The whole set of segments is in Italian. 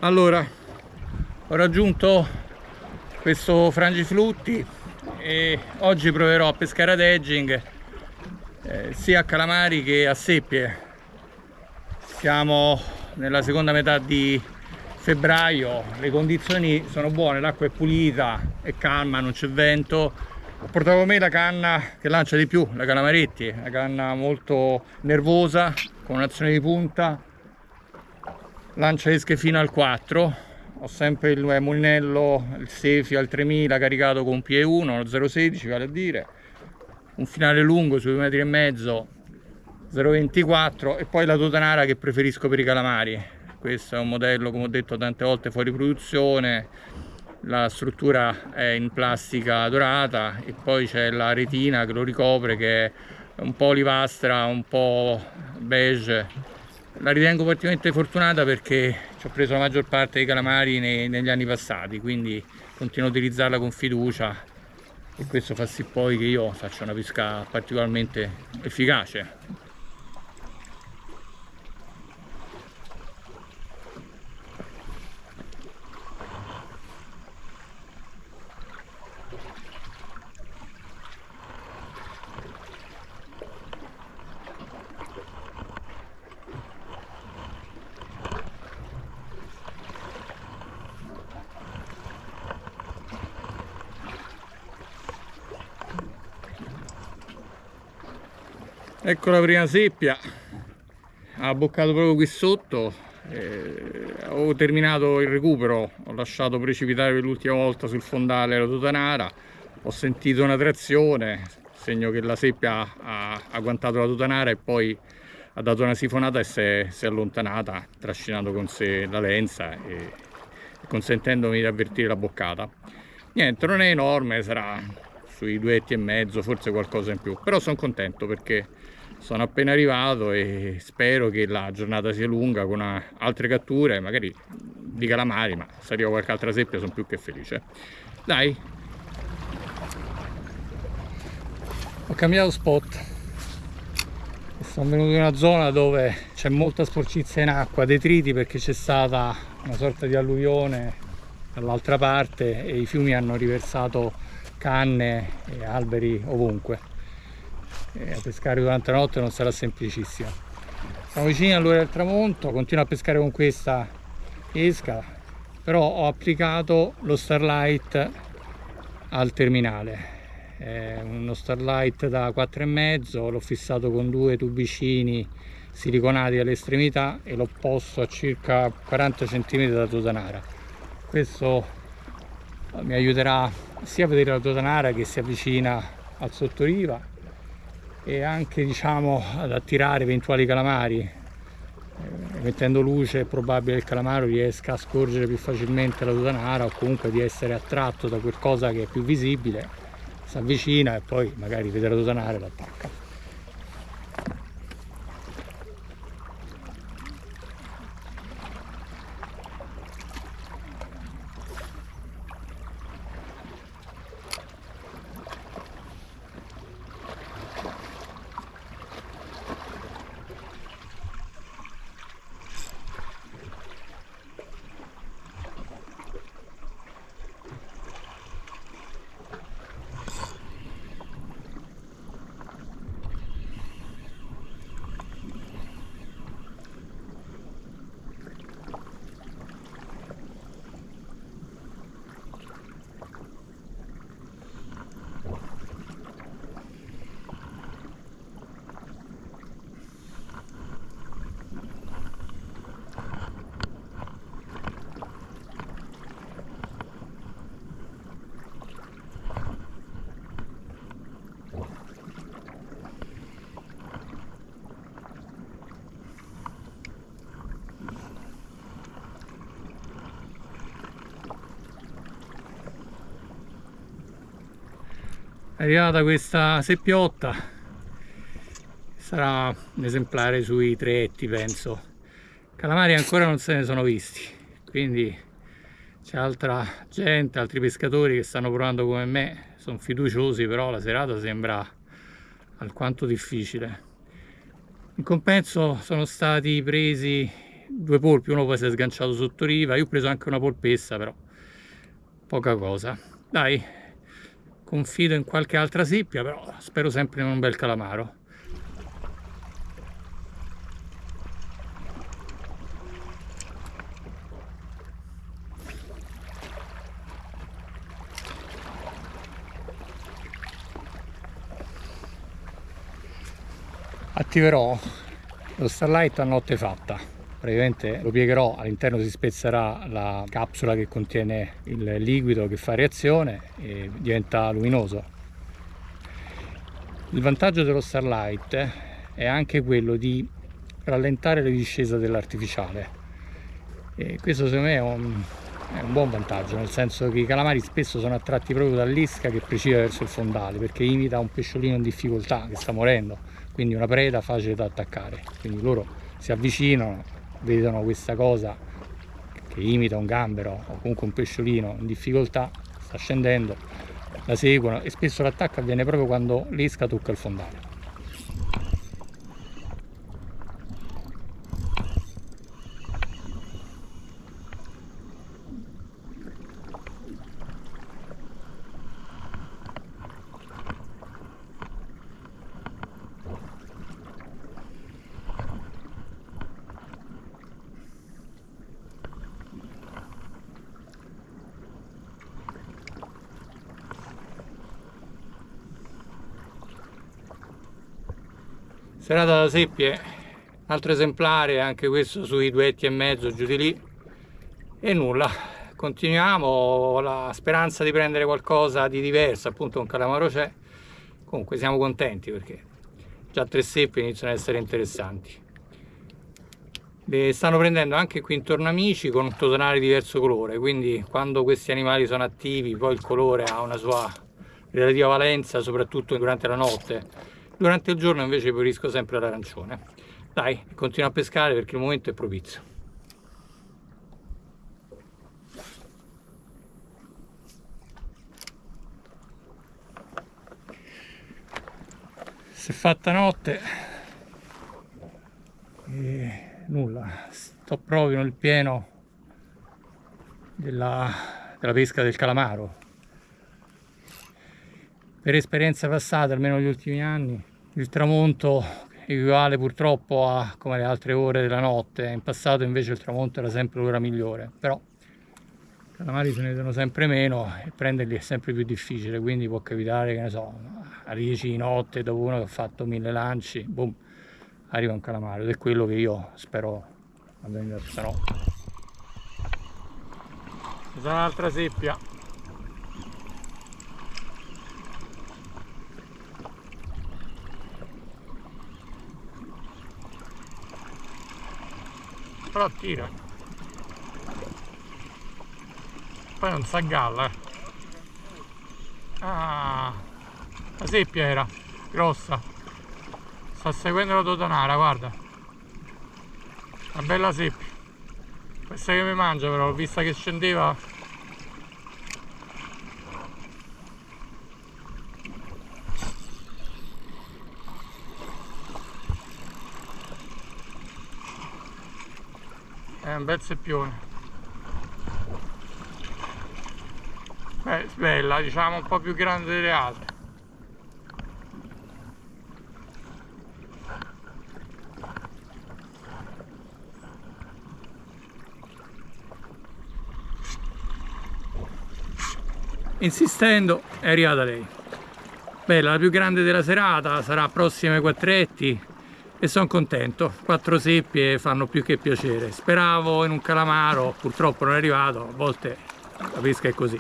Allora, ho raggiunto questo frangiflutti e oggi proverò a pescare ad edging sia a calamari che a seppie. Siamo nella seconda metà di febbraio, le condizioni sono buone, l'acqua è pulita, è calma, non c'è vento. Ho portato con me la canna che lancia di più, la Calamaretti, una canna molto nervosa, con un'azione di punta, lancia esche fino al 4. Ho sempre il mulinello, il Sefi al 3000 caricato con PE1, lo 0,16 vale a dire, un finale lungo sui 2,5 metri, 0,24, e poi la Totanara che preferisco per i calamari. Questo è un modello, come ho detto tante volte, fuori produzione. La struttura è in plastica dorata e poi c'è la retina che lo ricopre, che è un po' olivastra, un po' beige. La ritengo particolarmente fortunata perché ci ho preso la maggior parte dei calamari negli anni passati, quindi continuo a utilizzarla con fiducia e questo fa sì poi che io faccia una pesca particolarmente efficace. Ecco la prima seppia, ha boccato proprio qui sotto. Ho terminato il recupero, ho lasciato precipitare per l'ultima volta sul fondale la Totanara, ho sentito una trazione, segno che la seppia ha agguantato la Totanara e poi ha dato una sifonata e si è allontanata, trascinando con sé la lenza e consentendomi di avvertire la boccata. Niente, non è enorme, sarà sui 2,5 etti, forse qualcosa in più, però sono contento perché sono appena arrivato e spero che la giornata sia lunga con altre catture, magari di calamari, ma se arriva qualche altra seppia sono più che felice. Dai, ho cambiato spot. Sono venuto in una zona dove c'è molta sporcizia in acqua, detriti, perché c'è stata una sorta di alluvione dall'altra parte e i fiumi hanno riversato canne e alberi ovunque. E a pescare durante la notte non sarà semplicissimo. Siamo vicini all'ora del tramonto, continuo a pescare con questa esca, però ho applicato lo Starlight al terminale. È uno Starlight da 4,5, l'ho fissato con due tubicini siliconati all'estremità e l'ho posto a circa 40 cm da Totanara. Questo mi aiuterà sia a vedere la Totanara che si avvicina al sottoriva e anche, diciamo, ad attirare eventuali calamari. Mettendo luce è probabile che il calamaro riesca a scorgere più facilmente la Totanara o comunque di essere attratto da qualcosa che è più visibile, si avvicina e poi magari vede la Totanara e l'attacca. È arrivata questa seppiotta, sarà un esemplare sui 3 etti penso. Calamari ancora non se ne sono visti, quindi c'è altra gente, altri pescatori che stanno provando come me, sono fiduciosi, però la serata sembra alquanto difficile. In compenso sono stati presi 2 polpi, uno poi si è sganciato sotto riva, io ho preso anche una polpessa, però poca cosa. Dai, confido in qualche altra seppia, però spero sempre in un bel calamaro. Attiverò lo Starlight a notte fatta, praticamente lo piegherò, all'interno si spezzerà la capsula che contiene il liquido che fa reazione e diventa luminoso. Il vantaggio dello Starlight è anche quello di rallentare la discesa dell'artificiale, e questo secondo me è un buon vantaggio, nel senso che i calamari spesso sono attratti proprio dall'esca che precipita verso il fondale, perché imita un pesciolino in difficoltà che sta morendo, quindi una preda facile da attaccare. Quindi loro si avvicinano, vedono questa cosa che imita un gambero o comunque un pesciolino in difficoltà, sta scendendo, la seguono, e spesso l'attacco avviene proprio quando l'esca tocca il fondale. Serata da seppie, altro esemplare, anche questo sui 2,5 etti giù di lì, e nulla, continuiamo, ho la speranza di prendere qualcosa di diverso, appunto un calamaro c'è, comunque siamo contenti perché già 3 seppie iniziano ad essere interessanti. Le stanno prendendo anche qui intorno amici con un totale di diverso colore, quindi quando questi animali sono attivi poi il colore ha una sua relativa valenza, soprattutto durante la notte. Durante il giorno invece preferisco sempre l'arancione. Dai, continuo a pescare perché il momento è propizio. Si è fatta notte e nulla, sto proprio nel pieno della pesca del calamaro. Per esperienza passata, almeno negli ultimi anni, il tramonto equivale purtroppo a come le altre ore della notte. In passato invece il tramonto era sempre l'ora migliore, però i calamari se ne vedono sempre meno e prenderli è sempre più difficile, quindi può capitare, che ne so, alle 10 di notte, dopo uno che ha fatto 1000 lanci, boom, arriva un calamaro, ed è quello che io spero avvenga stanotte. Ci sarà un'altra seppia. Però tira, poi non si aggalla. Ah, la seppia era grossa, sta seguendo la totanara, guarda, una bella seppia. Questa che mi mangia, però l'ho vista che scendeva. È un bel seppione. Beh, bella, diciamo un po' più grande delle altre. Insistendo è arrivata lei. Bella, la più grande della serata, sarà prossima ai 4 etti e sono contento. 4 seppie fanno più che piacere. Speravo in un calamaro, purtroppo non è arrivato, a volte la pesca è così.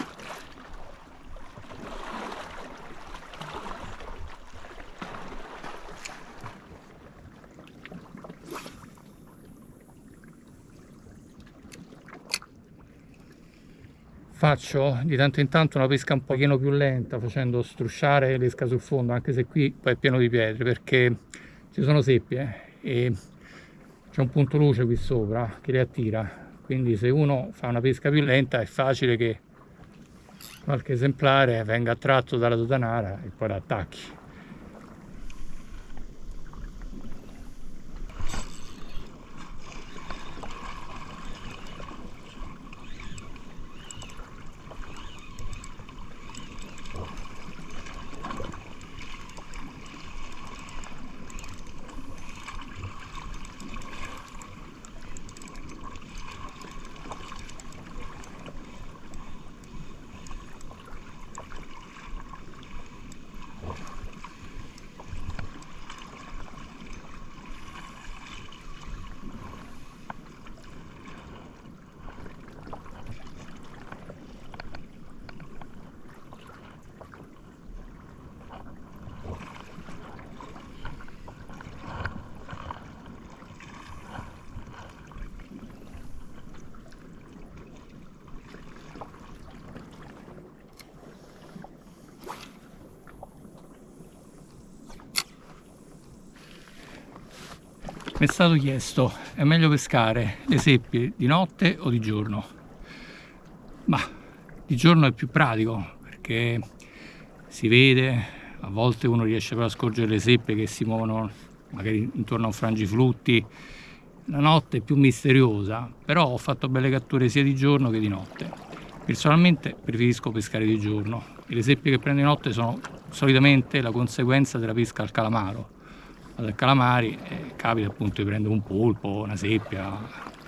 Faccio di tanto in tanto una pesca un pochino più lenta, facendo strusciare l'esca sul fondo, anche se qui poi è pieno di pietre, perché ci sono seppie e c'è un punto luce qui sopra che le attira, quindi se uno fa una pesca più lenta è facile che qualche esemplare venga attratto dalla totanara e poi la attacchi. Mi è stato chiesto, è meglio pescare le seppie di notte o di giorno? Ma di giorno è più pratico perché si vede, a volte uno riesce però a scorgere le seppie che si muovono magari intorno a un frangiflutti. La notte è più misteriosa, però ho fatto belle catture sia di giorno che di notte. Personalmente preferisco pescare di giorno e le seppie che prendo di notte sono solitamente la conseguenza della pesca al calamaro. Vado al calamari e capita appunto di prendere un polpo, una seppia.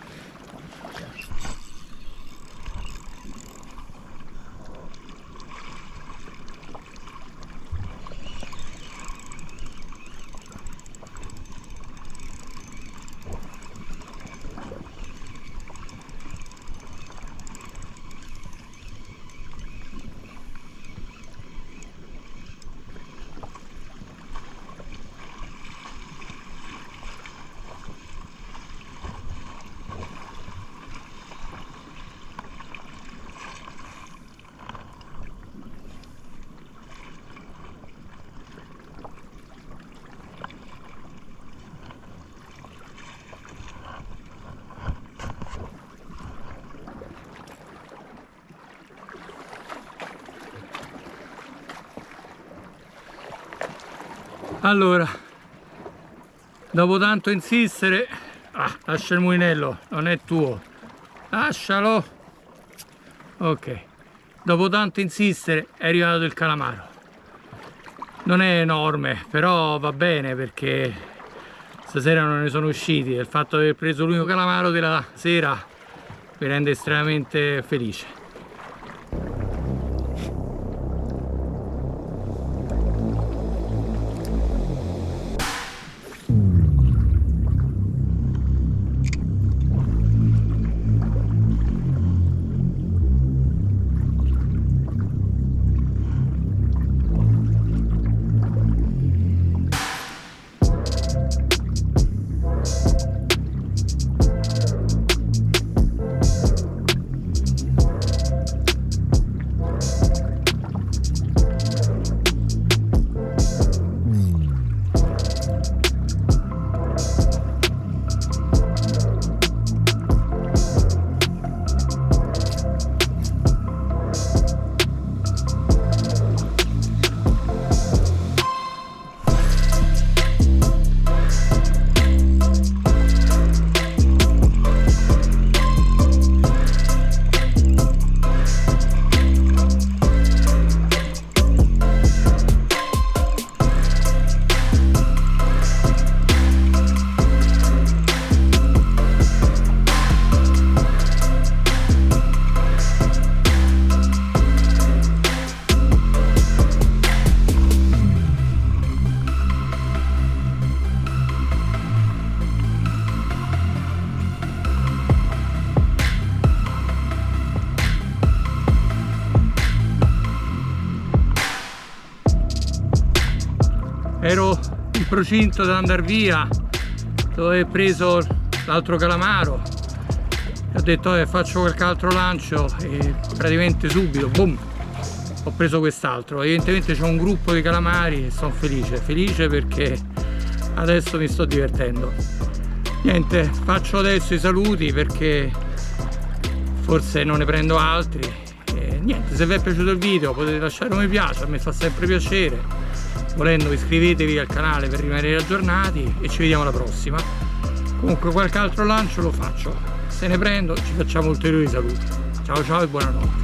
Allora, dopo tanto insistere, lascia il mulinello, non è tuo, lascialo. Ok, dopo tanto insistere è arrivato il calamaro. Non è enorme, però va bene perché stasera non ne sono usciti. Il fatto di aver preso l'unico calamaro della sera mi rende estremamente felice. Ero in procinto da andare via, dove ho preso l'altro calamaro. Ho detto faccio qualche altro lancio e praticamente subito, boom, ho preso quest'altro. Evidentemente c'è un gruppo di calamari e sono felice perché adesso mi sto divertendo. Niente, faccio adesso i saluti perché forse non ne prendo altri. E niente, se vi è piaciuto il video potete lasciare un mi piace, a me fa sempre piacere. Volendo iscrivetevi al canale per rimanere aggiornati e ci vediamo alla prossima. Comunque qualche altro lancio lo faccio, se ne prendo ci facciamo ulteriori saluti. Ciao ciao e buonanotte.